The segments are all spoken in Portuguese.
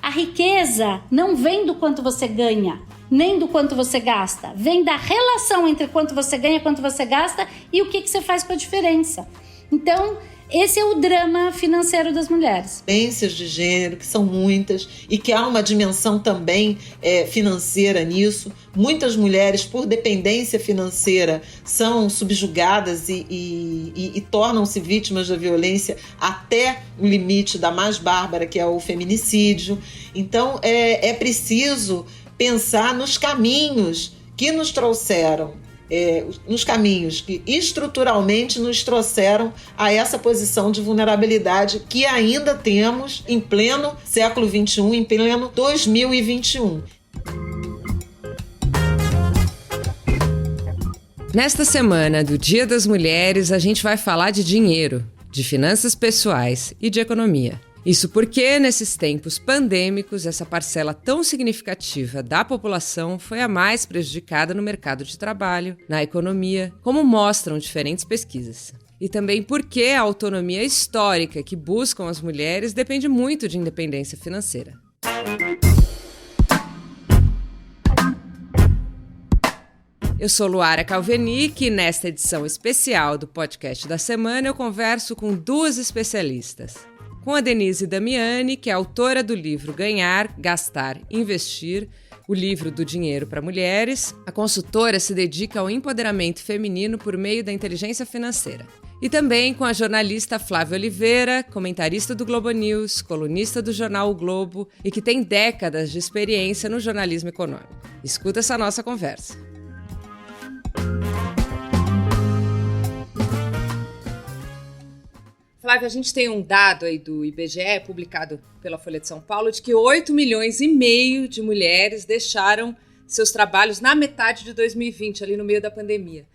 A riqueza não vem do quanto você ganha, nem do quanto você gasta. Vem da relação entre quanto você ganha, quanto você gasta e o que você faz com a diferença. Então, esse é o drama financeiro das mulheres. Violências de gênero, que são muitas, e que há uma dimensão também financeira nisso. Muitas mulheres, por dependência financeira, são subjugadas e tornam-se vítimas da violência até o limite da mais bárbara, que é o feminicídio. Então, é preciso pensar nos caminhos que nos trouxeram, nos caminhos que estruturalmente nos trouxeram a essa posição de vulnerabilidade que ainda temos em pleno século XXI, em pleno 2021. Nesta semana do Dia das Mulheres, a gente vai falar de dinheiro, de finanças pessoais e de economia. Isso porque, nesses tempos pandêmicos, essa parcela tão significativa da população foi a mais prejudicada no mercado de trabalho, na economia, como mostram diferentes pesquisas. E também porque a autonomia histórica que buscam as mulheres depende muito de independência financeira. Eu sou Luara Calvenic e nesta edição especial do podcast da semana eu converso com duas especialistas. Com a Denise Damiani, que é autora do livro Ganhar, Gastar, Investir, o livro do dinheiro para mulheres. A consultora se dedica ao empoderamento feminino por meio da inteligência financeira. E também com a jornalista Flávia Oliveira, comentarista do Globo News, colunista do jornal O Globo e que tem décadas de experiência no jornalismo econômico. Escuta essa nossa conversa. Flávia, a gente tem um dado aí do IBGE, publicado pela Folha de São Paulo, de que 8,5 milhões de mulheres deixaram seus trabalhos na metade de 2020, ali no meio da pandemia.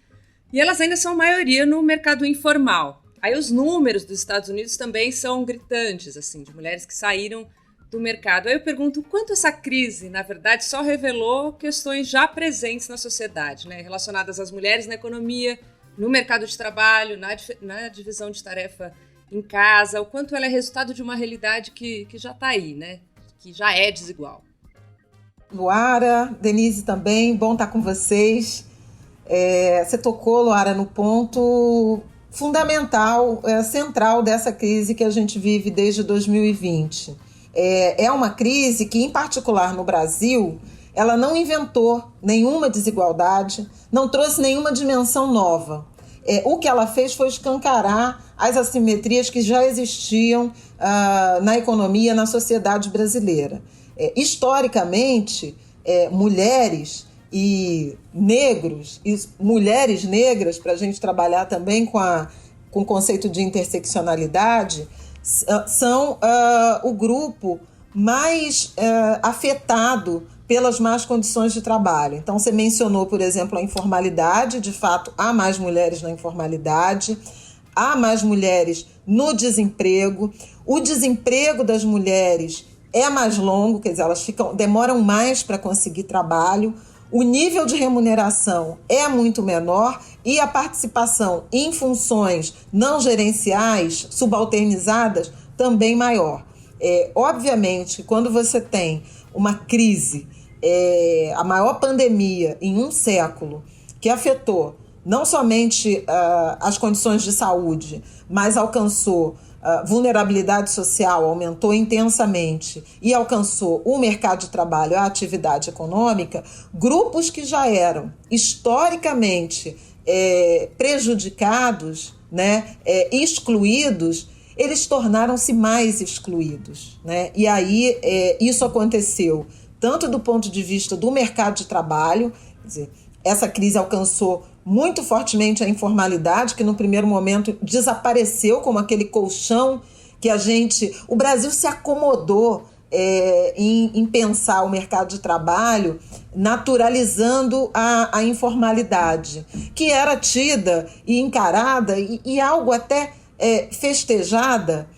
E elas ainda são a maioria no mercado informal. Aí os números dos Estados Unidos também são gritantes, assim, de mulheres que saíram do mercado. Aí eu pergunto, quanto essa crise, na verdade, só revelou questões já presentes na sociedade, né, relacionadas às mulheres na economia, no mercado de trabalho, na divisão de tarefa em casa, o quanto ela é resultado de uma realidade que já está aí, né? Que já é desigual. Luara, Denise também, bom estar com vocês. Você tocou, Luara, no ponto fundamental, central dessa crise que a gente vive desde 2020. É uma crise que, em particular no Brasil, ela não inventou nenhuma desigualdade, não trouxe nenhuma dimensão nova. O que ela fez foi escancarar as assimetrias que já existiam na economia, na sociedade brasileira. Historicamente, mulheres e negros, e mulheres negras, para a gente trabalhar também com o conceito de interseccionalidade, são o grupo mais afetado pelas más condições de trabalho. Então, você mencionou, por exemplo, a informalidade. De fato, há mais mulheres na informalidade, há mais mulheres no desemprego. O desemprego das mulheres é mais longo, quer dizer, elas demoram mais para conseguir trabalho. O nível de remuneração é muito menor e a participação em funções não gerenciais, subalternizadas, também maior. Obviamente, quando você tem uma crise, a maior pandemia em um século, que afetou não somente as condições de saúde, mas alcançou vulnerabilidade social, aumentou intensamente e alcançou o mercado de trabalho, a atividade econômica, grupos que já eram historicamente prejudicados, né, excluídos, eles tornaram-se mais excluídos, né? E aí isso aconteceu tanto do ponto de vista do mercado de trabalho, quer dizer, essa crise alcançou muito fortemente a informalidade, que no primeiro momento desapareceu como aquele colchão que o Brasil se acomodou em pensar o mercado de trabalho naturalizando a informalidade, que era tida e encarada e algo até festejada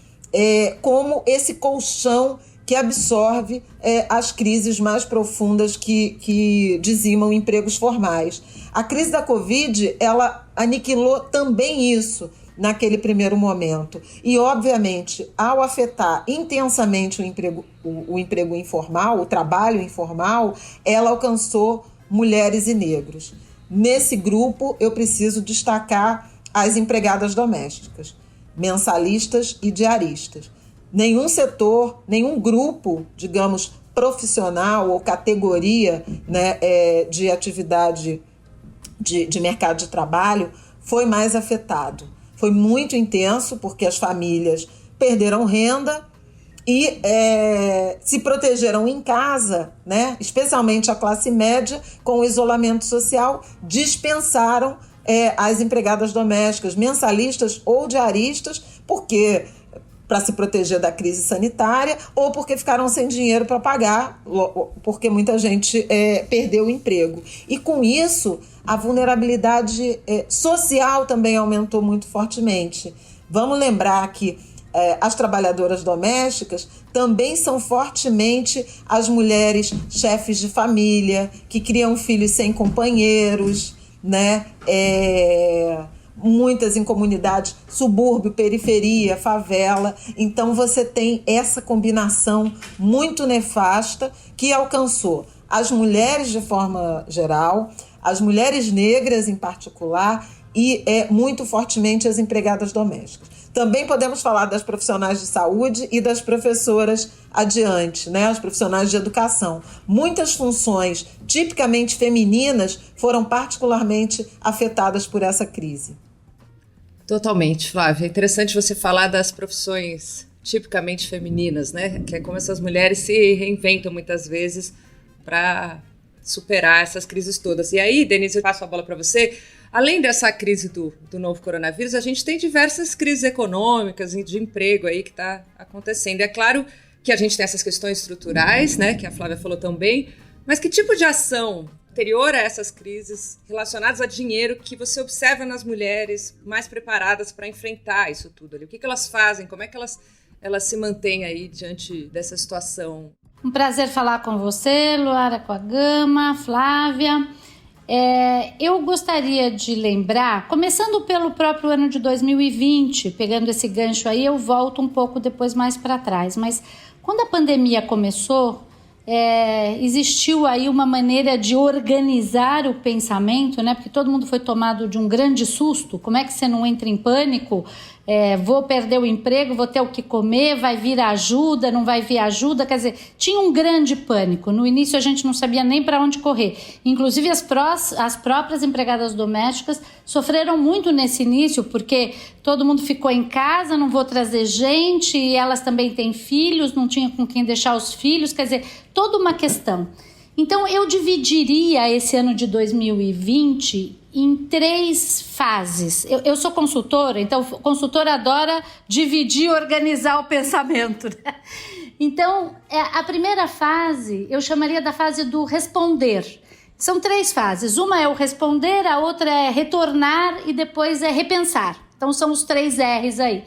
como esse colchão que absorve as crises mais profundas que dizimam empregos formais. A crise da Covid, ela aniquilou também isso. naquele primeiro momento. E, obviamente, ao afetar intensamente o emprego informal, o trabalho informal, ela alcançou mulheres e negros. Nesse grupo, eu preciso destacar as empregadas domésticas, mensalistas e diaristas. Nenhum setor, nenhum grupo, digamos, profissional ou categoria, né, de atividade de mercado de trabalho foi mais afetado. Foi muito intenso porque as famílias perderam renda e se protegeram em casa, né? Especialmente a classe média, com o isolamento social, dispensaram as empregadas domésticas, mensalistas ou diaristas, porque para se proteger da crise sanitária ou porque ficaram sem dinheiro para pagar, porque muita gente perdeu o emprego. E com isso, a vulnerabilidade social também aumentou muito fortemente. Vamos lembrar que as trabalhadoras domésticas também são fortemente as mulheres chefes de família, que criam filhos sem companheiros, né? Muitas em comunidades, subúrbio, periferia, favela. Então você tem essa combinação muito nefasta que alcançou as mulheres de forma geral, as mulheres negras em particular e muito fortemente as empregadas domésticas. Também podemos falar das profissionais de saúde e das professoras adiante, né? As profissionais de educação. Muitas funções tipicamente femininas foram particularmente afetadas por essa crise. Totalmente, Flávia. É interessante você falar das profissões tipicamente femininas, né? Que é como essas mulheres se reinventam muitas vezes para superar essas crises todas. E aí, Denise, eu passo a bola para você. Além dessa crise do novo coronavírus, a gente tem diversas crises econômicas e de emprego aí que está acontecendo. É claro que a gente tem essas questões estruturais, né, que a Flávia falou também, mas que tipo de ação anterior a essas crises relacionadas a dinheiro que você observa nas mulheres mais preparadas para enfrentar isso tudo ali? O que elas fazem? Como é que elas se mantêm aí diante dessa situação? Um prazer falar com você, Luara Coagama, Flávia. Eu gostaria de lembrar, começando pelo próprio ano de 2020, pegando esse gancho aí, eu volto um pouco depois mais para trás, mas quando a pandemia começou, existiu aí uma maneira de organizar o pensamento, né? Porque todo mundo foi tomado de um grande susto. Como é que você não entra em pânico? Vou perder o emprego, vou ter o que comer, vai vir ajuda, não vai vir ajuda. Quer dizer, tinha um grande pânico. No início a gente não sabia nem para onde correr. Inclusive as próprias empregadas domésticas sofreram muito nesse início, porque todo mundo ficou em casa, não vou trazer gente, e elas também têm filhos, não tinha com quem deixar os filhos. Quer dizer, toda uma questão. Então eu dividiria esse ano de 2020 em 3 fases. Eu sou consultora, então consultora adora dividir e organizar o pensamento, né? Então, a primeira fase, eu chamaria da fase do responder. São 3 fases. Uma é o responder, a outra é retornar e depois é repensar. Então, são os 3 R's aí.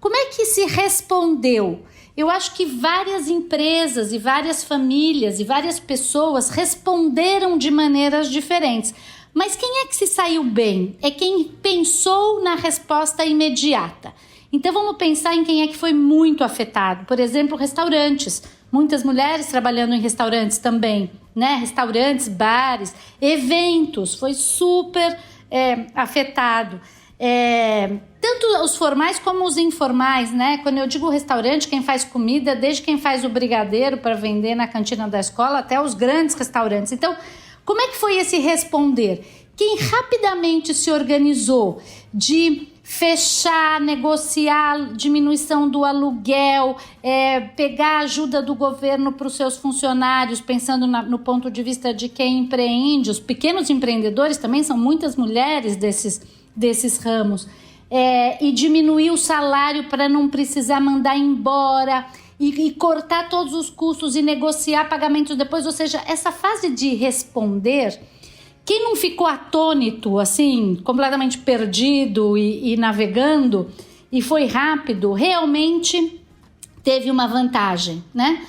Como é que se respondeu? Eu acho que várias empresas e várias famílias e várias pessoas responderam de maneiras diferentes. Mas quem é que se saiu bem? É quem pensou na resposta imediata. Então vamos pensar em quem é que foi muito afetado. Por exemplo, restaurantes. Muitas mulheres trabalhando em restaurantes também, né? Restaurantes, bares, eventos. Foi super afetado. Tanto os formais como os informais, né? Quando eu digo restaurante, quem faz comida, desde quem faz o brigadeiro para vender na cantina da escola até os grandes restaurantes. Então, como é que foi esse responder? Quem rapidamente se organizou de fechar, negociar diminuição do aluguel, pegar a ajuda do governo para os seus funcionários, pensando no ponto de vista de quem empreende, os pequenos empreendedores também são muitas mulheres desses ramos, e diminuir o salário para não precisar mandar embora e cortar todos os custos e negociar pagamentos depois. Ou seja, essa fase de responder, quem não ficou atônito, assim, completamente perdido e navegando, e foi rápido, realmente teve uma vantagem, né?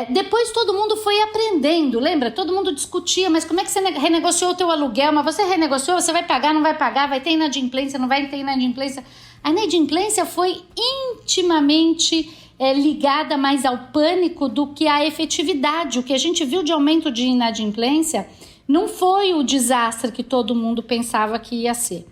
Depois todo mundo foi aprendendo, lembra? Todo mundo discutia, mas como é que você renegociou o teu aluguel? Mas você renegociou, você vai pagar, não vai pagar? Vai ter inadimplência, não vai ter inadimplência? A inadimplência foi intimamente ligada mais ao pânico do que à efetividade. O que a gente viu de aumento de inadimplência não foi o desastre que todo mundo pensava que ia ser.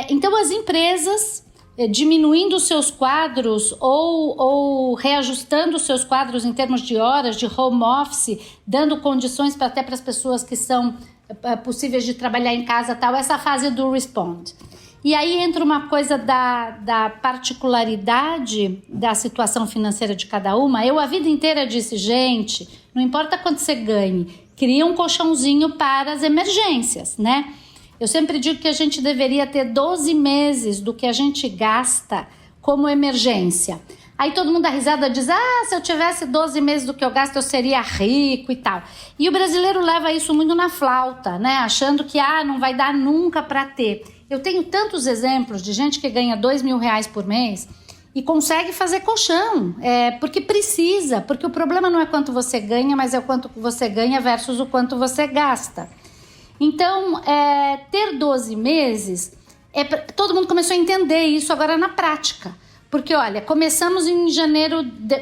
Então as empresas diminuindo os seus quadros ou reajustando os seus quadros em termos de horas, de home office, dando condições até para as pessoas que são possíveis de trabalhar em casa, tal, essa fase do respond. E aí entra uma coisa da particularidade da situação financeira de cada uma. Eu a vida inteira disse, gente, não importa quanto você ganhe, cria um colchãozinho para as emergências, né? Eu sempre digo que a gente deveria ter 12 meses do que a gente gasta como emergência. Aí todo mundo dá risada e diz, se eu tivesse 12 meses do que eu gasto, eu seria rico e tal. E o brasileiro leva isso muito na flauta, né? Achando que não vai dar nunca para ter. Eu tenho tantos exemplos de gente que ganha R$2.000 por mês e consegue fazer colchão, porque precisa, porque o problema não é quanto você ganha, mas é o quanto você ganha versus o quanto você gasta. Então, ter 12 meses, todo mundo começou a entender isso agora na prática. Porque, olha, começamos em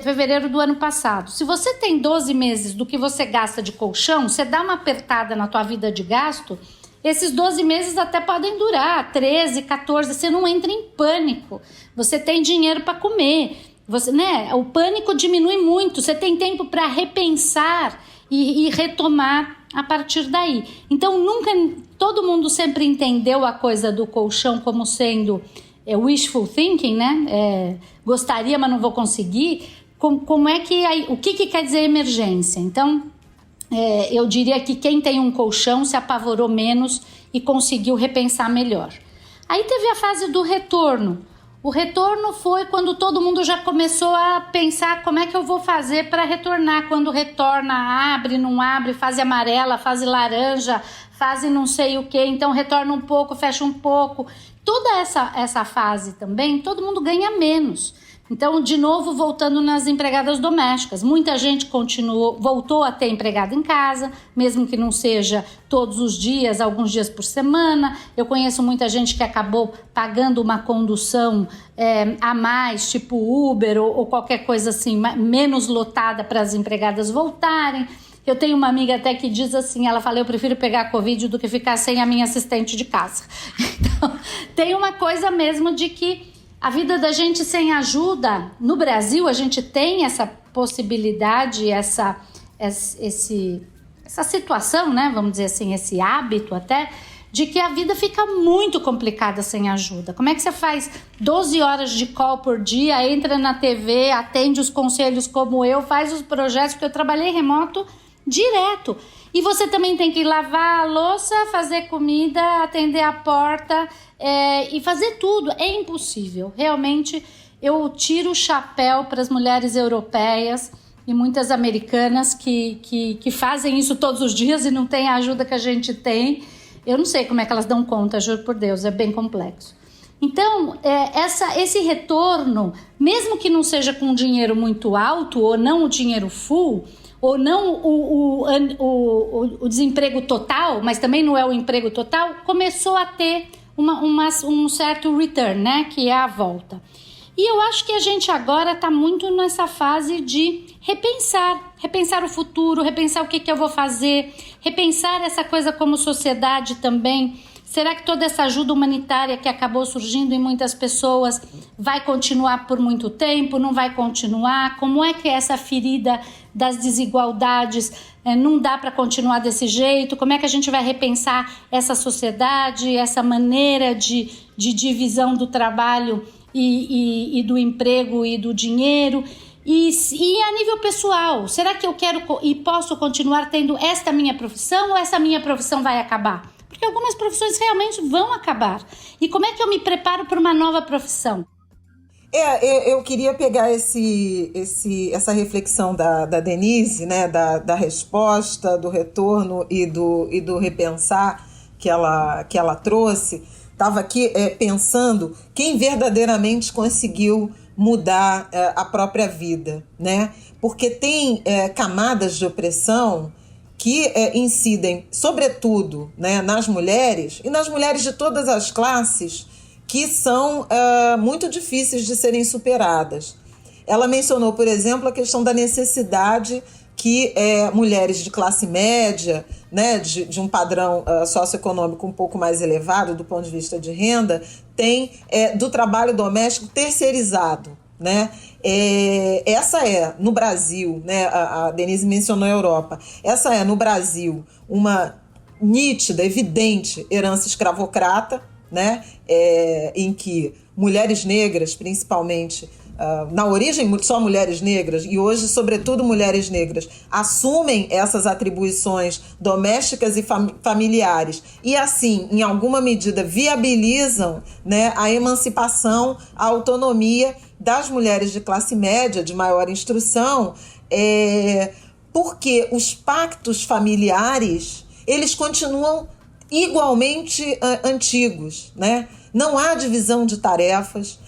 fevereiro do ano passado. Se você tem 12 meses do que você gasta de colchão, você dá uma apertada na tua vida de gasto, esses 12 meses até podem durar 13, 14, você não entra em pânico. Você tem dinheiro para comer. O pânico diminui muito, você tem tempo para repensar e retomar a partir daí. Então, todo mundo sempre entendeu a coisa do colchão como sendo wishful thinking, né? Gostaria, mas não vou conseguir. O que quer dizer emergência? Então, eu diria que quem tem um colchão se apavorou menos e conseguiu repensar melhor. Aí teve a fase do retorno. O retorno foi quando todo mundo já começou a pensar como é que eu vou fazer para retornar. Quando retorna, abre, não abre, fase amarela, fase laranja, fase não sei o que. Então retorna um pouco, fecha um pouco. Toda essa fase também, todo mundo ganha menos. Então, de novo, voltando nas empregadas domésticas. Muita gente voltou a ter empregado em casa, mesmo que não seja todos os dias, alguns dias por semana. Eu conheço muita gente que acabou pagando uma condução a mais, tipo Uber ou qualquer coisa assim, menos lotada para as empregadas voltarem. Eu tenho uma amiga até que diz assim, ela fala, eu prefiro pegar Covid do que ficar sem a minha assistente de casa. Então, tem uma coisa mesmo de que a vida da gente sem ajuda, no Brasil a gente tem essa possibilidade, essa situação, né? Vamos dizer assim, esse hábito até, de que a vida fica muito complicada sem ajuda. Como é que você faz 12 horas de call por dia, entra na TV, atende os conselhos como eu, faz os projetos, porque eu trabalhei remoto direto. E você também tem que lavar a louça, fazer comida, atender a porta e fazer tudo. É impossível. Realmente, eu tiro o chapéu para as mulheres europeias e muitas americanas que fazem isso todos os dias e não têm a ajuda que a gente tem. Eu não sei como é que elas dão conta, juro por Deus, é bem complexo. Então, esse retorno, mesmo que não seja com dinheiro muito alto ou não o dinheiro full, ou não o desemprego total, mas também não é o emprego total, começou a ter um certo return, né, que é a volta. E eu acho que a gente agora está muito nessa fase de repensar o futuro, repensar o que eu vou fazer, repensar essa coisa como sociedade também. Será que toda essa ajuda humanitária que acabou surgindo em muitas pessoas vai continuar por muito tempo? Não vai continuar? Como é que essa ferida das desigualdades não dá para continuar desse jeito? Como é que a gente vai repensar essa sociedade, essa maneira de divisão do trabalho e do emprego e do dinheiro? E a nível pessoal, será que eu quero e posso continuar tendo esta minha profissão ou essa minha profissão vai acabar? Porque algumas profissões realmente vão acabar. E como é que eu me preparo para uma nova profissão? Eu queria pegar essa reflexão da Denise, né, da resposta, do retorno e do repensar que ela trouxe. Estava aqui pensando quem verdadeiramente conseguiu mudar a própria vida, né? porque tem camadas de opressão que incidem, sobretudo, né, nas mulheres, e nas mulheres de todas as classes, que são muito difíceis de serem superadas. Ela mencionou, por exemplo, a questão da necessidade que mulheres de classe média, né, de um padrão socioeconômico um pouco mais elevado do ponto de vista de renda, têm do trabalho doméstico terceirizado. Né? Essa no Brasil, né? A Denise mencionou a Europa, essa no Brasil uma nítida, evidente herança escravocrata, né? Em que mulheres negras, principalmente, na origem só mulheres negras e hoje sobretudo mulheres negras, assumem essas atribuições domésticas e familiares e assim, em alguma medida, viabilizam, né, a emancipação, a autonomia das mulheres de classe média, de maior instrução, porque os pactos familiares, eles continuam igualmente antigos, né? Não há divisão de tarefas,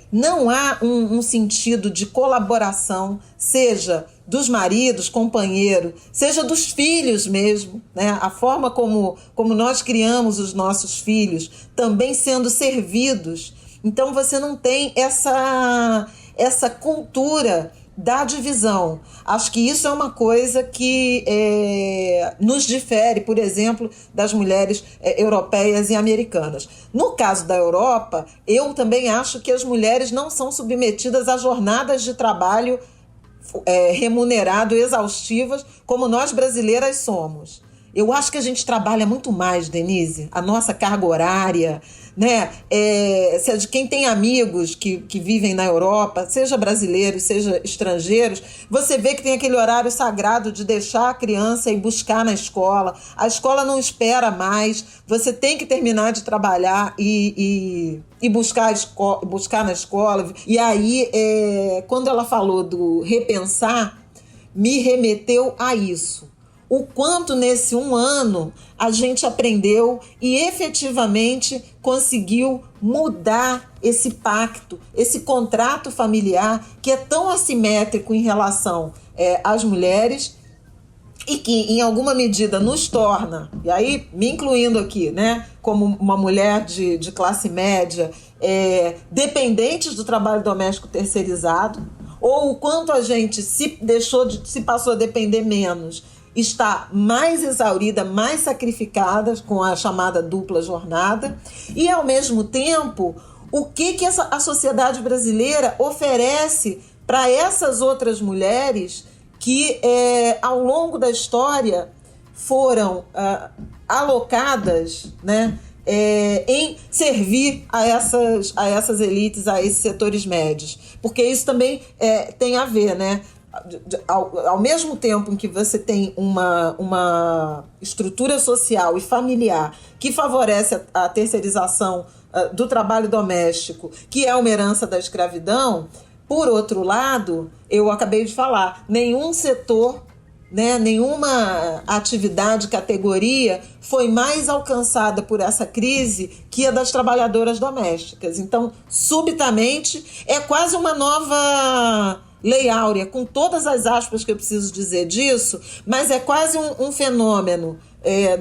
não há um sentido de colaboração, seja dos maridos, companheiro, seja dos filhos mesmo, né? A forma como nós criamos os nossos filhos, também sendo servidos. Então você não tem essa cultura da divisão. Acho que isso é uma coisa que nos difere, por exemplo, das mulheres europeias e americanas. No caso da Europa, eu também acho que as mulheres não são submetidas a jornadas de trabalho remunerado, exaustivas, como nós brasileiras somos. Eu acho que a gente trabalha muito mais, Denise, a nossa carga horária, né? Seja quem tem amigos que vivem na Europa, seja brasileiros, seja estrangeiros, você vê que tem aquele horário sagrado de deixar a criança e buscar na escola. A escola não espera mais, você tem que terminar de trabalhar e buscar na escola. E aí, quando ela falou do repensar, me remeteu a isso. O quanto nesse 1 ano a gente aprendeu e efetivamente conseguiu mudar esse pacto, esse contrato familiar que é tão assimétrico em relação às mulheres e que em alguma medida nos torna, e aí me incluindo aqui, né, como uma mulher de classe média, dependentes do trabalho doméstico terceirizado, ou o quanto a gente se passou a depender menos, está mais exaurida, mais sacrificada com a chamada dupla jornada e, ao mesmo tempo, o que a sociedade brasileira oferece para essas outras mulheres que, ao longo da história, foram alocadas, né, em servir a essas elites, a esses setores médios. Porque isso também tem a ver, né? Ao mesmo tempo em que você tem uma estrutura social e familiar que favorece a terceirização do trabalho doméstico, que é uma herança da escravidão, por outro lado, eu acabei de falar, nenhum setor, né, nenhuma atividade, categoria foi mais alcançada por essa crise que a das trabalhadoras domésticas. Então, subitamente, é quase uma nova Lei Áurea, com todas as aspas que eu preciso dizer disso, mas é quase um fenômeno,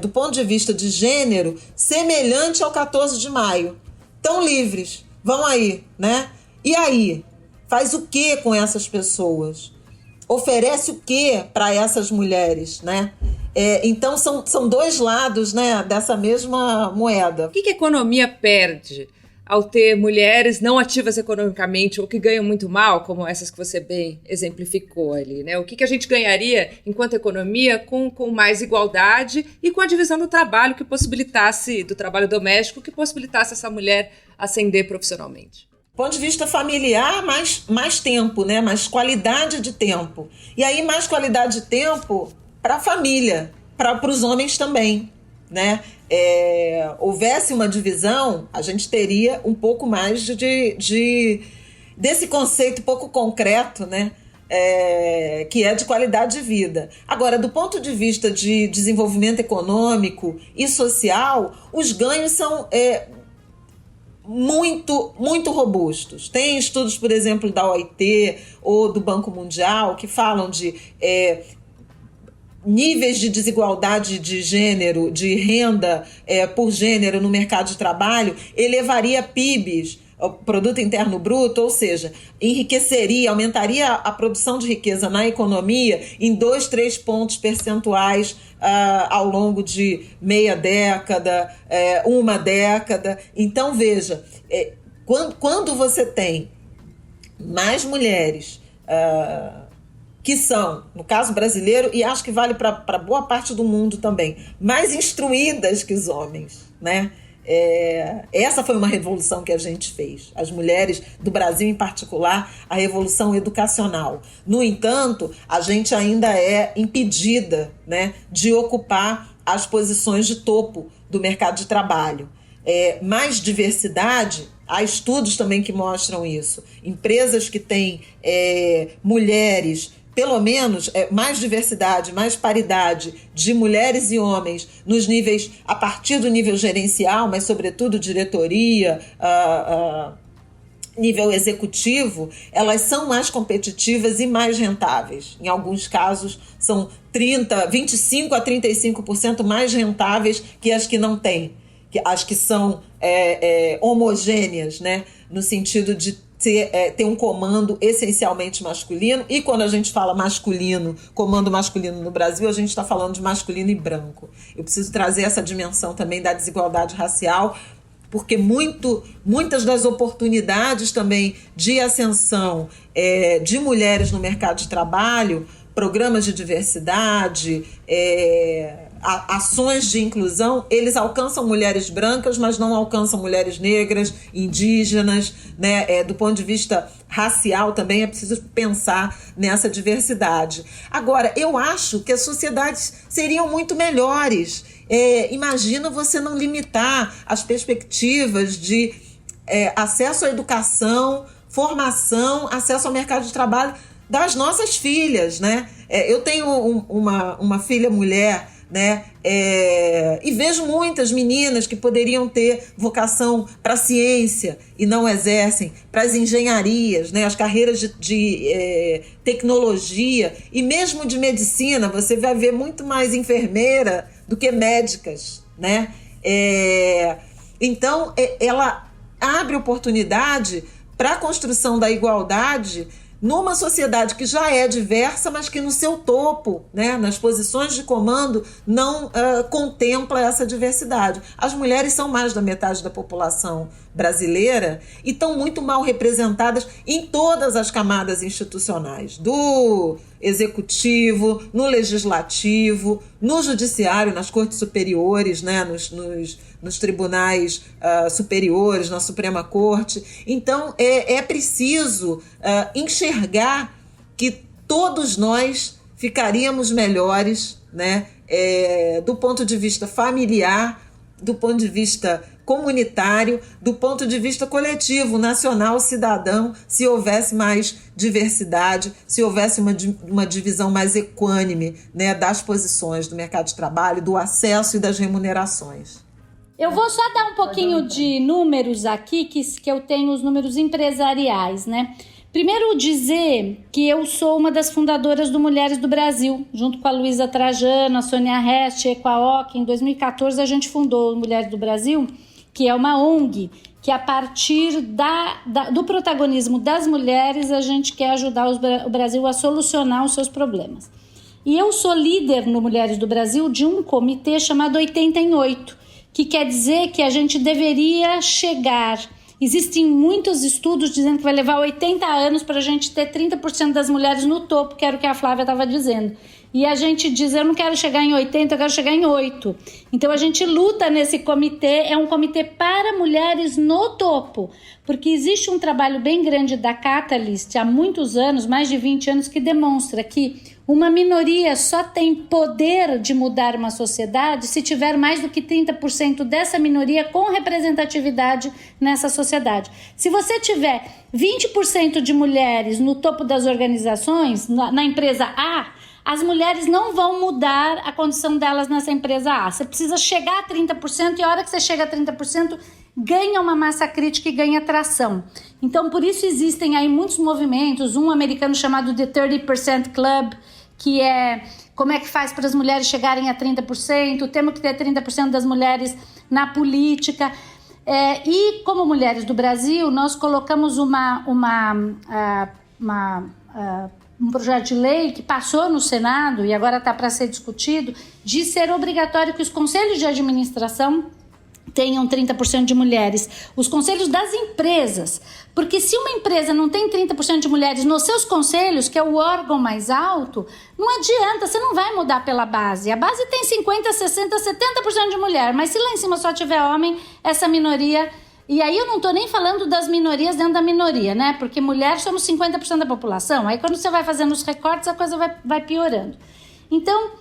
do ponto de vista de gênero, semelhante ao 14 de maio. Tão livres, vão aí, né? E aí? Faz o que com essas pessoas? Oferece o que para essas mulheres, né? Então são dois lados, né, dessa mesma moeda. O que a economia perde ao ter mulheres não ativas economicamente ou que ganham muito mal, como essas que você bem exemplificou ali, né? O que a gente ganharia enquanto economia com mais igualdade e com a divisão do trabalho que possibilitasse, do trabalho doméstico, que possibilitasse essa mulher ascender profissionalmente? Do ponto de vista familiar, mais tempo, né? Mais qualidade de tempo. E aí mais qualidade de tempo para a família, para os homens também, né? Houvesse uma divisão, a gente teria um pouco mais desse conceito pouco concreto, né? Que é de qualidade de vida. Agora, do ponto de vista de desenvolvimento econômico e social, os ganhos são muito, muito robustos. Tem estudos, por exemplo, da OIT ou do Banco Mundial que falam de níveis de desigualdade de gênero, de renda por gênero no mercado de trabalho, elevaria PIBs, o Produto Interno Bruto, ou seja, enriqueceria, aumentaria a produção de riqueza na economia em 2-3 pontos percentuais ao longo de meia década, uma década. Então, veja, quando você tem mais mulheres que são, no caso brasileiro, e acho que vale para boa parte do mundo também, mais instruídas que os homens, né? Essa foi uma revolução que a gente fez, as mulheres do Brasil em particular, a revolução educacional. No entanto, a gente ainda é impedida, né, de ocupar as posições de topo do mercado de trabalho. Mais diversidade, há estudos também que mostram isso. Empresas que têm mulheres, pelo menos mais diversidade, mais paridade de mulheres e homens nos níveis, a partir do nível gerencial, mas sobretudo25% nível executivo, elas são mais competitivas e mais rentáveis. Em alguns casos, são 25% a 35% mais rentáveis que as que não têm, as que são homogêneas, né? No sentido de ter um comando essencialmente masculino. E quando a gente fala masculino, comando masculino no Brasil, a gente está falando de masculino e branco. Eu preciso trazer essa dimensão também da desigualdade racial, porque muitas das oportunidades também de ascensão de mulheres no mercado de trabalho, programas de diversidade, ações de inclusão, eles alcançam mulheres brancas, mas não alcançam mulheres negras, indígenas, né? Do ponto de vista racial também é preciso pensar nessa diversidade. Agora, eu acho que as sociedades seriam muito melhores. Imagina você não limitar as perspectivas de acesso à educação, formação, acesso ao mercado de trabalho das nossas filhas, né? Eu tenho uma filha mulher, né? E vejo muitas meninas que poderiam ter vocação para a ciência e não exercem, para as engenharias, né? As carreiras de tecnologia e mesmo de medicina. Você vai ver muito mais enfermeira do que médicas, né? Então, ela abre oportunidade para a construção da igualdade numa sociedade que já é diversa, mas que no seu topo, né, nas posições de comando, não contempla essa diversidade. As mulheres são mais da metade da população brasileira e estão muito mal representadas em todas as camadas institucionais, do executivo, no legislativo, no judiciário, nas cortes superiores, né, nos tribunais superiores, na Suprema Corte. Então, é preciso enxergar que todos nós ficaríamos melhores, né, do ponto de vista familiar, do ponto de vista comunitário, do ponto de vista coletivo, nacional, cidadão, se houvesse mais diversidade, se houvesse uma divisão mais equânime, né, das posições do mercado de trabalho, do acesso e das remunerações. Eu vou só dar um pouquinho de números aqui, que eu tenho os números empresariais, né? Primeiro dizer que eu sou uma das fundadoras do Mulheres do Brasil, junto com a Luísa Trajano, a Sônia Rest, a Equaoc. Em 2014 a gente fundou o Mulheres do Brasil, que é uma ONG, que a partir do protagonismo das mulheres a gente quer ajudar o Brasil a solucionar os seus problemas. E eu sou líder no Mulheres do Brasil de um comitê chamado 80 em 8, que quer dizer que a gente deveria chegar... Existem muitos estudos dizendo que vai levar 80 anos para a gente ter 30% das mulheres no topo, que era o que a Flávia estava dizendo. E a gente diz, eu não quero chegar em 80, eu quero chegar em 8. Então a gente luta nesse comitê, é um comitê para mulheres no topo, porque existe um trabalho bem grande da Catalyst há muitos anos, mais de 20 anos, que demonstra que uma minoria só tem poder de mudar uma sociedade se tiver mais do que 30% dessa minoria com representatividade nessa sociedade. Se você tiver 20% de mulheres no topo das organizações, na empresa A, as mulheres não vão mudar a condição delas nessa empresa A. Você precisa chegar a 30% e a hora que você chega a 30%, ganha uma massa crítica e ganha tração. Então, por isso existem aí muitos movimentos, um americano chamado The 30% Club, que é como é que faz para as mulheres chegarem a 30%, temos que ter 30% das mulheres na política. E como Mulheres do Brasil, nós colocamos um projeto de lei que passou no Senado e agora está para ser discutido, de ser obrigatório que os conselhos de administração tenham 30% de mulheres, os conselhos das empresas, porque se uma empresa não tem 30% de mulheres nos seus conselhos, que é o órgão mais alto, não adianta, você não vai mudar pela base. A base tem 50%, 60%, 70% de mulher, mas se lá em cima só tiver homem, essa minoria... E aí eu não estou nem falando das minorias dentro da minoria, né? Porque mulheres somos 50% da população, aí quando você vai fazendo os recortes, a coisa vai piorando. Então...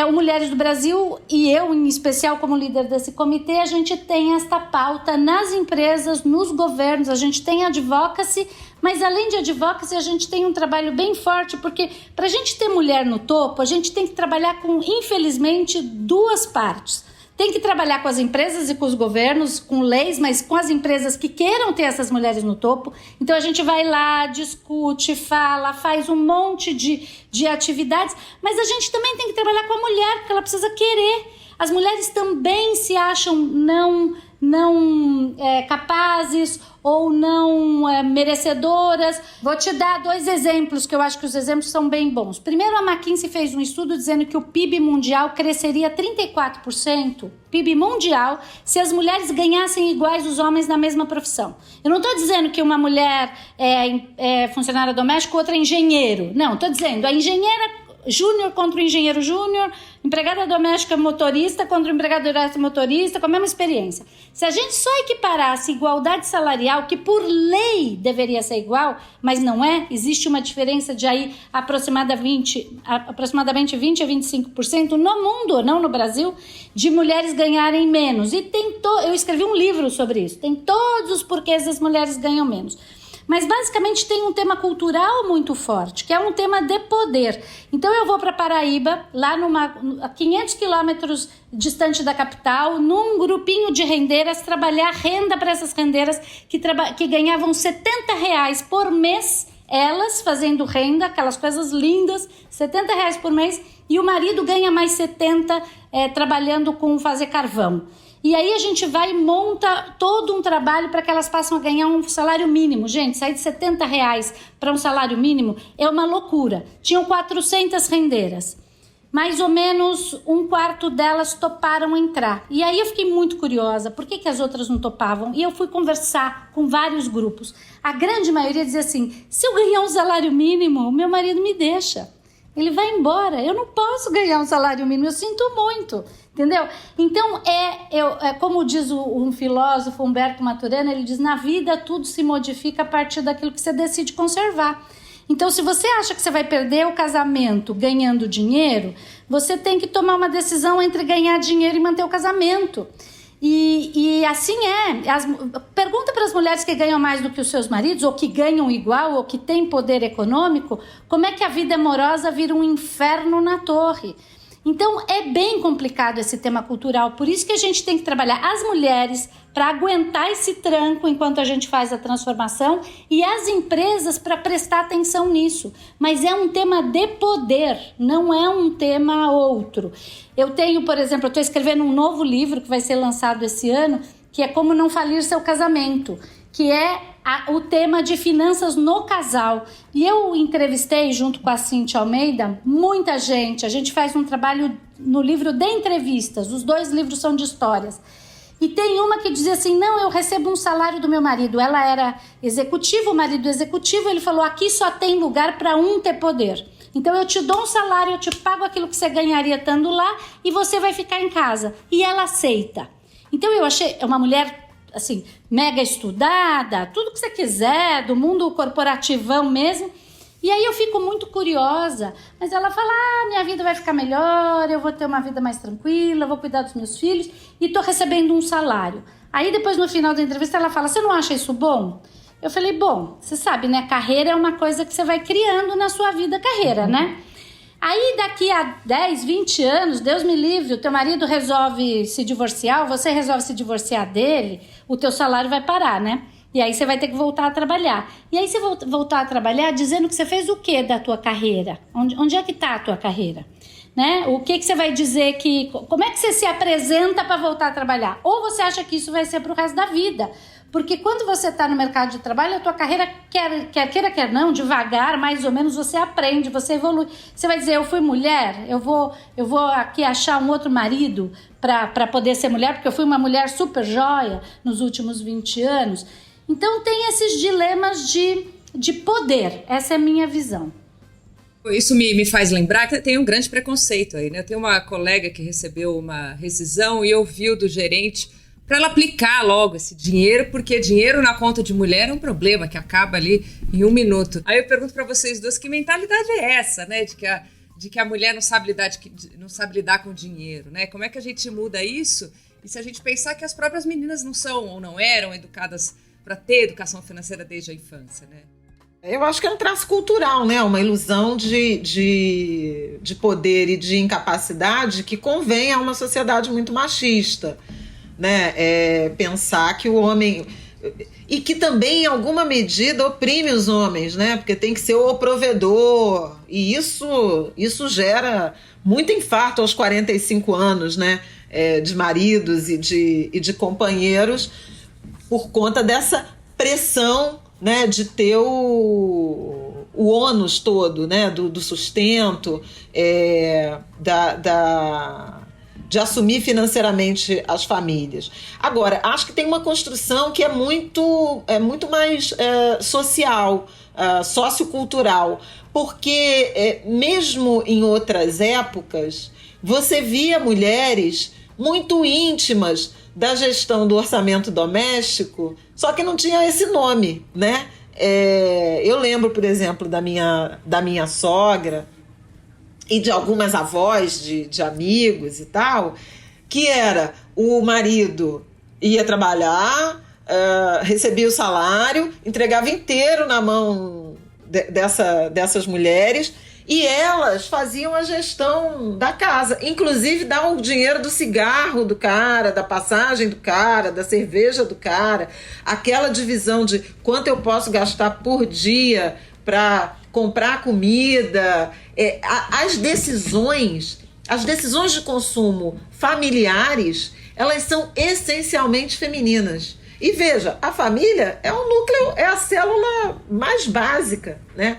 o Mulheres do Brasil e eu, em especial, como líder desse comitê, a gente tem esta pauta nas empresas, nos governos, a gente tem advocacy, mas além de advocacy, a gente tem um trabalho bem forte, porque para a gente ter mulher no topo, a gente tem que trabalhar com, infelizmente, duas partes. Tem que trabalhar com as empresas e com os governos, com leis, mas com as empresas que queiram ter essas mulheres no topo. Então a gente vai lá, discute, fala, faz um monte de atividades, mas a gente também tem que trabalhar com a mulher, porque ela precisa querer. As mulheres também se acham não capazes ou não merecedoras. Vou te dar 2 exemplos, que eu acho que os exemplos são bem bons. Primeiro, a McKinsey fez um estudo dizendo que o PIB mundial cresceria 34%, PIB mundial, se as mulheres ganhassem iguais os homens na mesma profissão. Eu não estou dizendo que uma mulher é funcionária doméstica, outra é engenheiro. Não, estou dizendo a engenheira júnior contra o engenheiro júnior, empregada doméstica motorista contra o empregado doméstico motorista, com a mesma experiência. Se a gente só equiparasse igualdade salarial, que por lei deveria ser igual, mas não é, existe uma diferença de aí aproximadamente 20 a 25% no mundo, não no Brasil, de mulheres ganharem menos. E eu escrevi um livro sobre isso, tem todos os porquês das mulheres ganham menos. Mas basicamente tem um tema cultural muito forte, que é um tema de poder. Então eu vou para Paraíba, lá a 500 quilômetros distante da capital, num grupinho de rendeiras, trabalhar renda para essas rendeiras que ganhavam R$70 por mês, elas fazendo renda, aquelas coisas lindas, R$70 por mês, e o marido ganha mais 70 trabalhando com fazer carvão. E aí a gente vai e monta todo um trabalho para que elas passem a ganhar um salário mínimo. Gente, sair de R$70 para um salário mínimo é uma loucura. Tinham 400 rendeiras. Mais ou menos um quarto delas toparam entrar. E aí eu fiquei muito curiosa, por que as outras não topavam? E eu fui conversar com vários grupos. A grande maioria dizia assim, se eu ganhar um salário mínimo, meu marido me deixa. Ele vai embora, eu não posso ganhar um salário mínimo, eu sinto muito, entendeu? Então, como diz um filósofo, Humberto Maturana, ele diz, na vida tudo se modifica a partir daquilo que você decide conservar. Então, se você acha que você vai perder o casamento ganhando dinheiro, você tem que tomar uma decisão entre ganhar dinheiro e manter o casamento. E assim pergunta para as mulheres que ganham mais do que os seus maridos, ou que ganham igual, ou que têm poder econômico, como é que a vida amorosa vira um inferno na torre. Então é bem complicado esse tema cultural, por isso que a gente tem que trabalhar as mulheres para aguentar esse tranco enquanto a gente faz a transformação e as empresas para prestar atenção nisso. Mas é um tema de poder, não é um tema outro. Eu tenho, por exemplo, eu estou escrevendo um novo livro que vai ser lançado esse ano, que é Como Não Falir Seu Casamento, que é o tema de finanças no casal. E eu entrevistei, junto com a Cíntia Almeida, muita gente. A gente faz um trabalho no livro de entrevistas, os 2 livros são de histórias. E tem uma que dizia assim, não, eu recebo um salário do meu marido. Ela era executiva, o marido executivo, ele falou, aqui só tem lugar para um ter poder. Então eu te dou um salário, eu te pago aquilo que você ganharia estando lá e você vai ficar em casa. E ela aceita. Então eu achei, uma mulher assim, mega estudada, tudo que você quiser, do mundo corporativão mesmo. E aí eu fico muito curiosa, mas ela fala, minha vida vai ficar melhor, eu vou ter uma vida mais tranquila, vou cuidar dos meus filhos e tô recebendo um salário. Aí depois no final da entrevista ela fala, você não acha isso bom? Eu falei, bom, você sabe, né, carreira é uma coisa que você vai criando na sua vida, carreira, né? Aí daqui a 10, 20 anos, Deus me livre, o teu marido resolve se divorciar, ou você resolve se divorciar dele, o teu salário vai parar, né? E aí você vai ter que voltar a trabalhar. E aí você voltar a trabalhar dizendo que você fez o quê da tua carreira? Onde é que está a tua carreira? Né? O que você vai dizer que... Como é que você se apresenta para voltar a trabalhar? Ou você acha que isso vai ser pro resto da vida? Porque quando você está no mercado de trabalho, a tua carreira, quer não, devagar, mais ou menos, você aprende, você evolui. Você vai dizer, eu fui mulher, eu vou aqui achar um outro marido para poder ser mulher, porque eu fui uma mulher super joia nos últimos 20 anos. Então tem esses dilemas de poder, essa é a minha visão. Isso me faz lembrar que tem um grande preconceito aí, né? Eu tenho uma colega que recebeu uma rescisão e ouviu do gerente para ela aplicar logo esse dinheiro, porque dinheiro na conta de mulher é um problema que acaba ali em 1 minuto. Aí eu pergunto para vocês duas, que mentalidade é essa, né? De que a mulher não sabe lidar com dinheiro, né? Como é que a gente muda isso? E se a gente pensar que as próprias meninas não são ou não eram educadas para ter educação financeira desde a infância, né? Eu acho que é um traço cultural, né? Uma ilusão de poder e de incapacidade que convém a uma sociedade muito machista, né? Pensar que o homem... E que também, em alguma medida, oprime os homens, né? Porque tem que ser o provedor. E isso gera muito infarto aos 45 anos, né? De maridos e de companheiros, por conta dessa pressão, né, de ter o ônus todo, né, do sustento, de assumir financeiramente as famílias. Agora, acho que tem uma construção que é muito mais social, sociocultural, porque mesmo em outras épocas, você via mulheres muito íntimas da gestão do orçamento doméstico, só que não tinha esse nome, né? Eu lembro, por exemplo, da minha sogra e de algumas avós de amigos e tal, que era o marido ia trabalhar, recebia o salário, entregava inteiro na mão dessas mulheres, e elas faziam a gestão da casa, inclusive davam o dinheiro do cigarro do cara, da passagem do cara, da cerveja do cara, aquela divisão de quanto eu posso gastar por dia para comprar comida. As decisões de consumo familiares, elas são essencialmente femininas. E veja, a família é o núcleo, é a célula mais básica, né,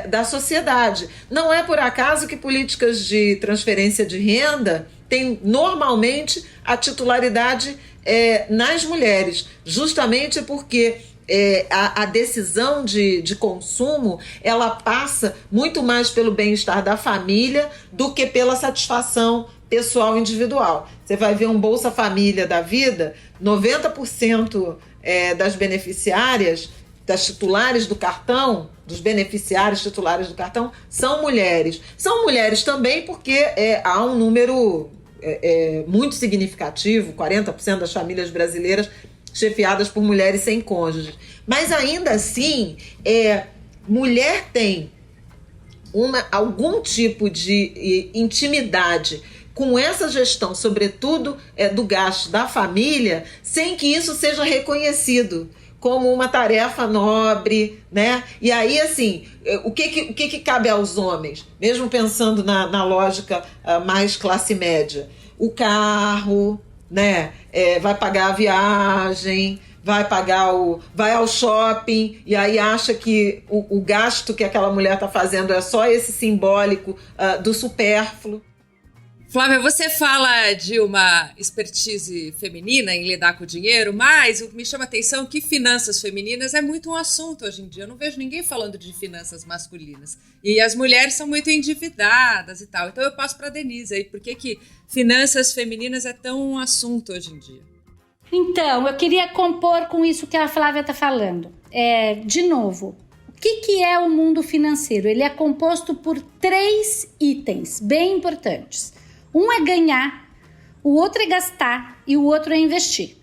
da sociedade. Não é por acaso que políticas de transferência de renda têm normalmente a titularidade nas mulheres, justamente porque a decisão de consumo, ela passa muito mais pelo bem-estar da família do que pela satisfação pessoal individual. Você vai ver um Bolsa Família da vida, 90% das beneficiárias, das titulares do cartão, dos beneficiários titulares do cartão, são mulheres. São mulheres também porque há um número muito significativo, 40% das famílias brasileiras chefiadas por mulheres sem cônjuges. Mas ainda assim, mulher tem algum tipo de intimidade com essa gestão, sobretudo do gasto da família, sem que isso seja reconhecido como uma tarefa nobre, né? E aí, assim, o que cabe aos homens? Mesmo pensando na lógica mais classe média. O carro, né? Vai pagar a viagem, vai ao shopping, e aí acha que o gasto que aquela mulher está fazendo é só esse simbólico do supérfluo. Flávia, você fala de uma expertise feminina em lidar com o dinheiro, mas o que me chama a atenção é que finanças femininas é muito um assunto hoje em dia. Eu não vejo ninguém falando de finanças masculinas. E as mulheres são muito endividadas e tal. Então eu passo para a Denise aí. Por que finanças femininas é tão um assunto hoje em dia? Então, eu queria compor com isso que a Flávia está falando. De novo, o que é o mundo financeiro? Ele é composto por 3 itens bem importantes. Um é ganhar, o outro é gastar e o outro é investir.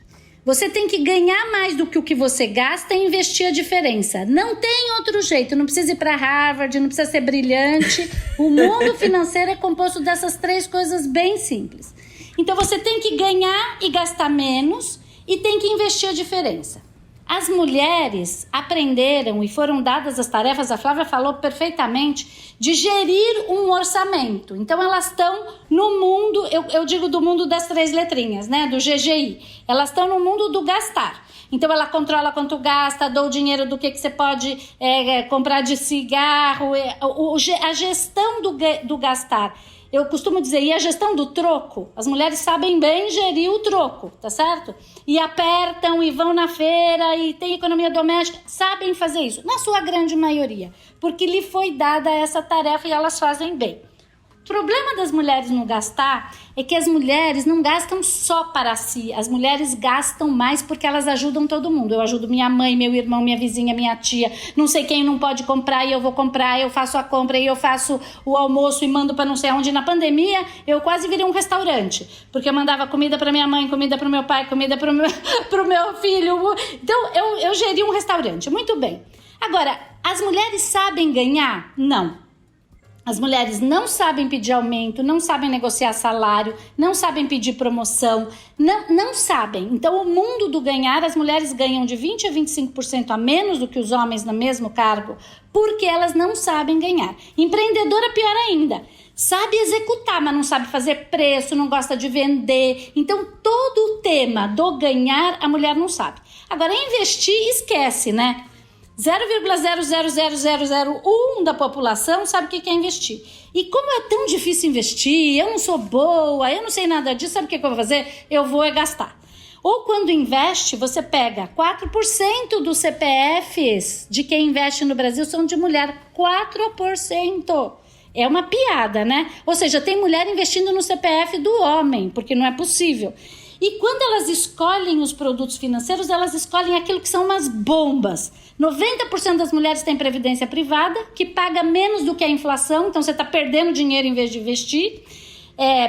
Você tem que ganhar mais do que o que você gasta e investir a diferença. Não tem outro jeito, não precisa ir para Harvard, não precisa ser brilhante. O mundo financeiro é composto dessas 3 coisas bem simples. Então você tem que ganhar e gastar menos e tem que investir a diferença. As mulheres aprenderam e foram dadas as tarefas, a Flávia falou perfeitamente, de gerir um orçamento. Então elas estão no mundo, eu digo do mundo das 3 letrinhas, né, do GGI. Elas estão no mundo do gastar. Então ela controla quanto gasta, dá o dinheiro do que você pode comprar de cigarro, a gestão do gastar. Eu costumo dizer, e a gestão do troco? As mulheres sabem bem gerir o troco, tá certo? E apertam, e vão na feira, e tem economia doméstica. Sabem fazer isso, na sua grande maioria. Porque lhe foi dada essa tarefa e elas fazem bem. O problema das mulheres no gastar é que as mulheres não gastam só para si. As mulheres gastam mais porque elas ajudam todo mundo. Eu ajudo minha mãe, meu irmão, minha vizinha, minha tia. Não sei quem não pode comprar e eu vou comprar. Eu faço a compra e eu faço o almoço e mando para não sei onde. Na pandemia, eu quase virei um restaurante. Porque eu mandava comida para minha mãe, comida para o meu pai, comida para o meu filho. Então, eu geri um restaurante. Muito bem. Agora, as mulheres sabem ganhar? Não. As mulheres não sabem pedir aumento, não sabem negociar salário, não sabem pedir promoção, não sabem. Então, o mundo do ganhar, as mulheres ganham de 20% a 25% a menos do que os homens no mesmo cargo, porque elas não sabem ganhar. Empreendedora, pior ainda. Sabe executar, mas não sabe fazer preço, não gosta de vender. Então, todo o tema do ganhar, a mulher não sabe. Agora, investir, esquece, né? 0,00001 da população sabe o que é investir. E como é tão difícil investir, eu não sou boa, eu não sei nada disso, sabe o que eu vou fazer? Eu vou gastar. Ou quando investe, você pega 4% dos CPFs de quem investe no Brasil são de mulher. 4%. É uma piada, né? Ou seja, tem mulher investindo no CPF do homem, porque não é possível. E quando elas escolhem os produtos financeiros, elas escolhem aquilo que são umas bombas. 90% das mulheres têm previdência privada, que paga menos do que a inflação, então você está perdendo dinheiro em vez de investir.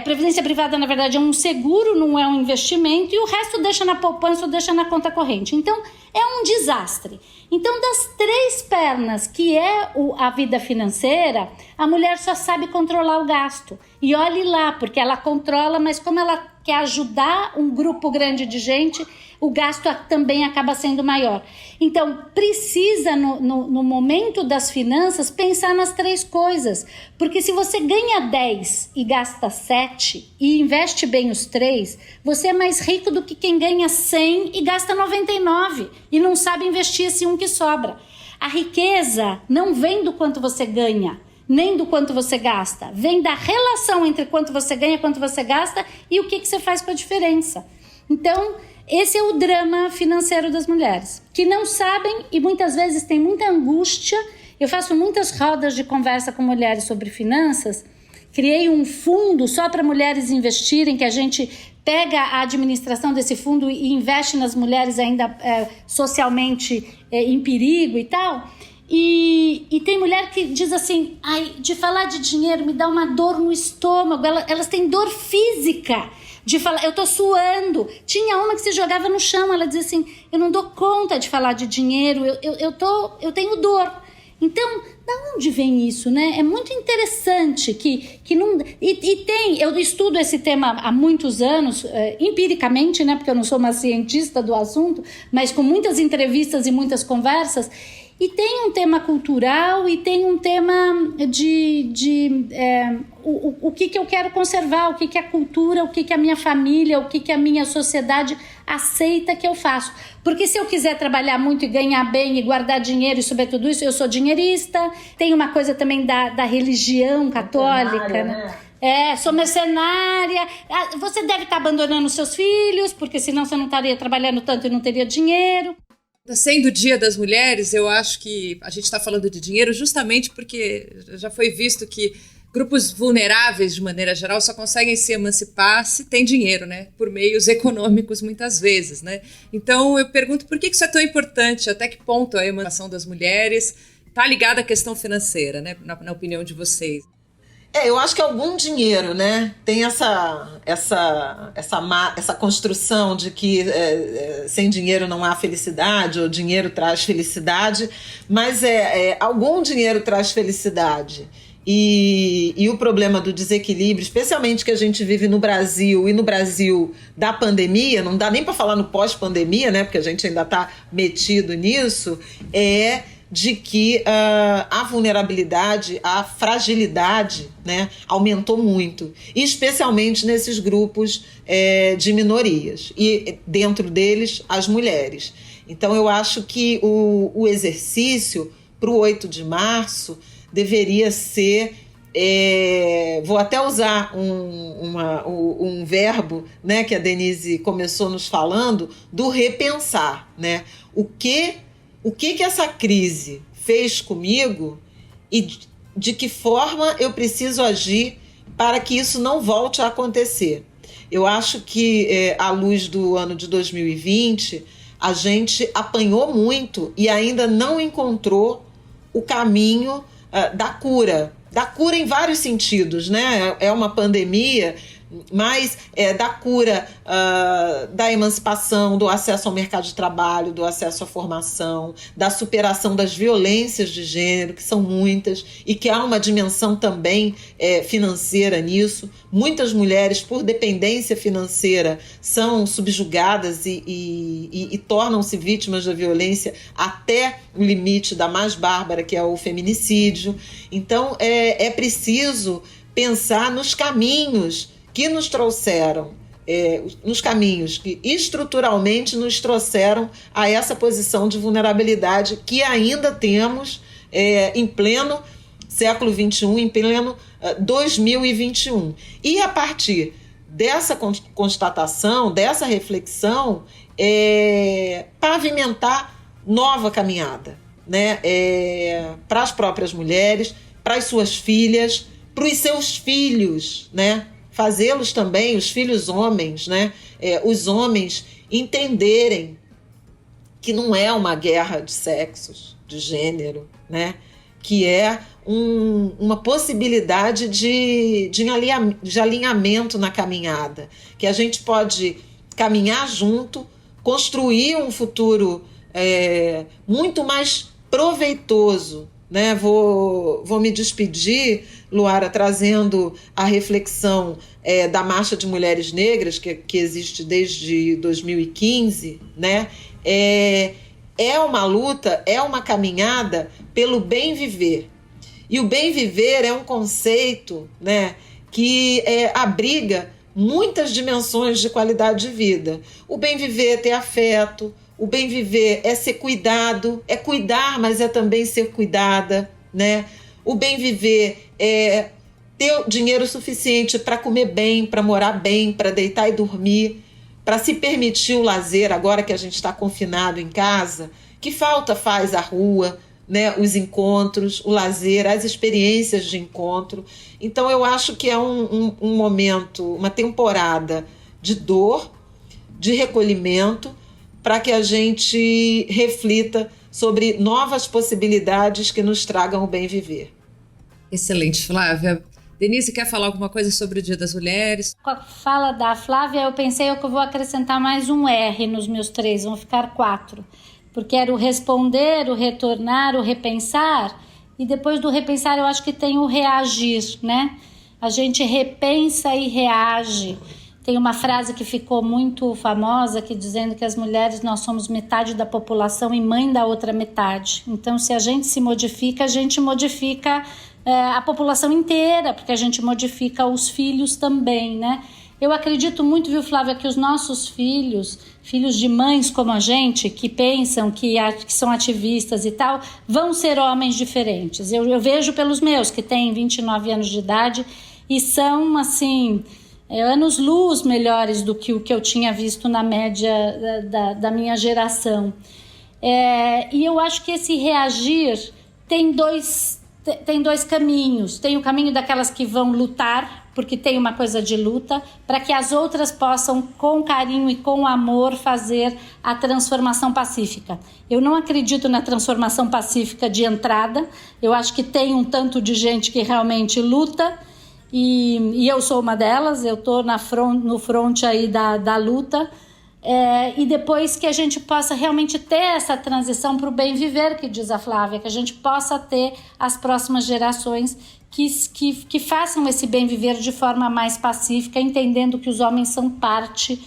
Previdência privada, na verdade, é um seguro, não é um investimento, e o resto deixa na poupança ou deixa na conta corrente. Então, é um desastre. Então, das 3 pernas que é a vida financeira, a mulher só sabe controlar o gasto. E olhe lá, porque ela controla, mas como ela quer ajudar um grupo grande de gente, o gasto também acaba sendo maior. Então, precisa, no momento das finanças, pensar nas 3 coisas. Porque se você ganha 10 e gasta 7 e investe bem os 3, você é mais rico do que quem ganha 100 e gasta 99 e não sabe investir esse 1 que sobra. A riqueza não vem do quanto você ganha, nem do quanto você gasta. Vem da relação entre quanto você ganha, quanto você gasta e o que você faz com a diferença. Então, esse é o drama financeiro das mulheres, que não sabem e muitas vezes tem muita angústia. Eu faço muitas rodas de conversa com mulheres sobre finanças. Criei um fundo só para mulheres investirem, que a gente pega a administração desse fundo e investe nas mulheres ainda socialmente em perigo e tal. E tem mulher que diz assim, ai, de falar de dinheiro me dá uma dor no estômago, elas têm dor física de falar, eu tô suando. Tinha uma que se jogava no chão, ela dizia assim, eu não dou conta de falar de dinheiro, eu tenho dor. Então, da onde vem isso, né? É muito interessante que não... eu estudo esse tema há muitos anos, empiricamente, né? Porque eu não sou uma cientista do assunto, mas com muitas entrevistas e muitas conversas. E tem um tema cultural e tem um tema o que eu quero conservar, o que a cultura, o que a minha família, o que a minha sociedade aceita que eu faço. Porque se eu quiser trabalhar muito e ganhar bem e guardar dinheiro e sobre tudo isso, eu sou dinheirista. Tem uma coisa também da religião católica, né? Sou mercenária. Você deve estar abandonando seus filhos, porque senão você não estaria trabalhando tanto e não teria dinheiro. Sendo o Dia das Mulheres, eu acho que a gente está falando de dinheiro justamente porque já foi visto que grupos vulneráveis, de maneira geral, só conseguem se emancipar se tem dinheiro, né? Por meios econômicos, muitas vezes, né? Então, eu pergunto por que isso é tão importante, até que ponto a emancipação das mulheres está ligada à questão financeira, né? Na opinião de vocês. Eu acho que algum dinheiro, né? Tem essa construção de que sem dinheiro não há felicidade, ou dinheiro traz felicidade, mas algum dinheiro traz felicidade. E o problema do desequilíbrio, especialmente que a gente vive no Brasil, e no Brasil da pandemia, não dá nem para falar no pós-pandemia, né? Porque a gente ainda está metido nisso, de que a vulnerabilidade, a fragilidade, né, aumentou muito, especialmente nesses grupos de minorias, e dentro deles as mulheres. Então eu acho que o exercício para o 8 de março deveria ser, vou até usar um verbo, né, que a Denise começou nos falando, do repensar, né? O que essa crise fez comigo e de que forma eu preciso agir para que isso não volte a acontecer. Eu acho que, à luz do ano de 2020, a gente apanhou muito e ainda não encontrou o caminho da cura em vários sentidos, né? É uma pandemia, mas da cura, da emancipação, do acesso ao mercado de trabalho, do acesso à formação, da superação das violências de gênero, que são muitas, e que há uma dimensão também financeira nisso. Muitas mulheres, por dependência financeira, são subjugadas e tornam-se vítimas da violência até o limite da mais bárbara, que é o feminicídio. Então, é preciso pensar nos caminhos que nos trouxeram, nos caminhos que estruturalmente nos trouxeram a essa posição de vulnerabilidade que ainda temos em pleno século XXI, em pleno 2021. E a partir dessa constatação, dessa reflexão, pavimentar nova caminhada, né? Para as próprias mulheres, para as suas filhas, para os seus filhos, né? Fazê-los também, os filhos homens, né? Os homens entenderem que não é uma guerra de sexos, de gênero, né? Que é uma possibilidade de alinhamento na caminhada, que a gente pode caminhar junto, construir um futuro muito mais proveitoso, né? Vou me despedir, Luara, trazendo a reflexão da Marcha de Mulheres Negras, que existe desde 2015, né? É uma luta, é uma caminhada pelo bem viver. E o bem viver é um conceito, né, que abriga muitas dimensões de qualidade de vida. O bem viver é ter afeto, o bem viver é ser cuidado, é cuidar, mas é também ser cuidada, né? O bem viver é ter dinheiro suficiente para comer bem, para morar bem, para deitar e dormir, para se permitir o lazer, agora que a gente está confinado em casa. Que falta faz a rua, né? Os encontros, o lazer, as experiências de encontro. Então eu acho que é um momento, uma temporada de dor, de recolhimento, para que a gente reflita sobre novas possibilidades que nos tragam o bem viver. Excelente, Flávia. Denise, quer falar alguma coisa sobre o Dia das Mulheres? Com a fala da Flávia, eu pensei que eu vou acrescentar mais um R nos meus 3, vão ficar 4. Porque era o responder, o retornar, o repensar, e depois do repensar eu acho que tem o reagir, né? A gente repensa e reage. Tem uma frase que ficou muito famosa que dizendo que as mulheres, nós somos metade da população e mãe da outra metade. Então, se a gente se modifica, a gente modifica a população inteira, porque a gente modifica os filhos também, né? Eu acredito muito, viu, Flávia, que os nossos filhos de mães como a gente, que pensam, que são ativistas e tal, vão ser homens diferentes. Eu vejo pelos meus, que têm 29 anos de idade e são, assim, anos-luz melhores do que o que eu tinha visto na média da minha geração. E eu acho que esse reagir tem dois caminhos. Tem o caminho daquelas que vão lutar, porque tem uma coisa de luta, para que as outras possam, com carinho e com amor, fazer a transformação pacífica. Eu não acredito na transformação pacífica de entrada. Eu acho que tem um tanto de gente que realmente luta e eu sou uma delas, eu estou no front aí da luta, e depois que a gente possa realmente ter essa transição para o bem viver, que diz a Flávia, que a gente possa ter as próximas gerações que façam esse bem viver de forma mais pacífica, entendendo que os homens são parte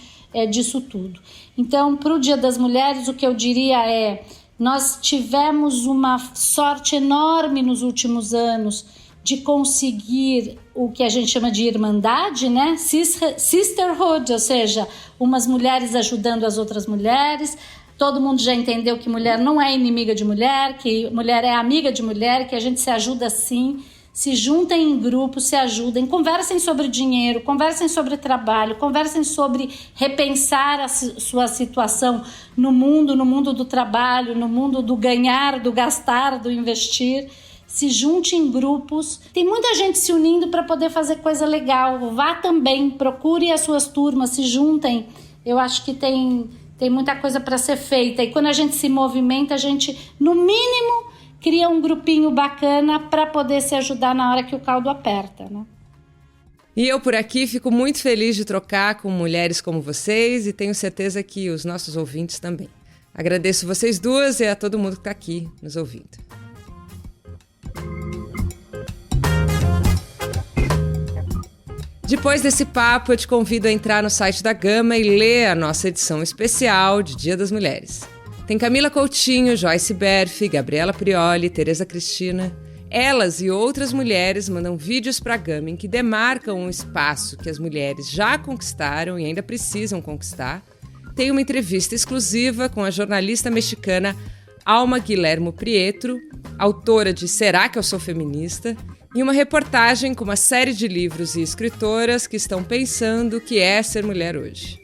disso tudo. Então, para o Dia das Mulheres, o que eu diria é: nós tivemos uma sorte enorme nos últimos anos de conseguir o que a gente chama de irmandade, né? Sisterhood, ou seja, umas mulheres ajudando as outras mulheres. Todo mundo já entendeu que mulher não é inimiga de mulher, que mulher é amiga de mulher, que a gente se ajuda sim. Se juntem em grupos, se ajudem, conversem sobre dinheiro, conversem sobre trabalho, conversem sobre repensar a sua situação no mundo do trabalho, no mundo do ganhar, do gastar, do investir. Se junte em grupos. Tem muita gente se unindo para poder fazer coisa legal. Vá também, procure as suas turmas, se juntem. Eu acho que tem muita coisa para ser feita. E quando a gente se movimenta, a gente, no mínimo, cria um grupinho bacana para poder se ajudar na hora que o caldo aperta, né? E eu por aqui fico muito feliz de trocar com mulheres como vocês e tenho certeza que os nossos ouvintes também. Agradeço vocês duas e a todo mundo que está aqui nos ouvindo. Depois desse papo, eu te convido a entrar no site da Gama e ler a nossa edição especial de Dia das Mulheres. Tem Camila Coutinho, Joyce Berfi, Gabriela Prioli, Tereza Cristina. Elas e outras mulheres mandam vídeos para a Gama em que demarcam um espaço que as mulheres já conquistaram e ainda precisam conquistar. Tem uma entrevista exclusiva com a jornalista mexicana Alma Guillermo Prietro, autora de Será que eu sou feminista? E uma reportagem com uma série de livros e escritoras que estão pensando o que é ser mulher hoje.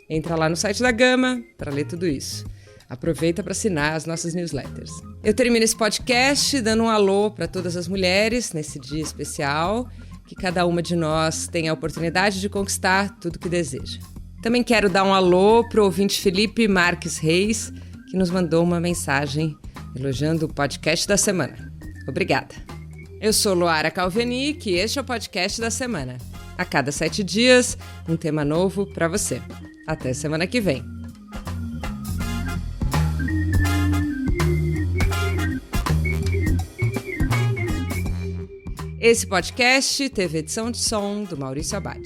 Entra lá no site da Gama para ler tudo isso. Aproveita para assinar as nossas newsletters. Eu termino esse podcast dando um alô para todas as mulheres nesse dia especial, que cada uma de nós tenha a oportunidade de conquistar tudo que deseja. Também quero dar um alô para o ouvinte Felipe Marques Reis, que nos mandou uma mensagem elogiando o podcast da semana. Obrigada. Eu sou Luara Calvenic e este é o podcast da semana. A cada 7 dias, um tema novo para você. Até semana que vem. Esse podcast teve edição de som do Maurício Abad.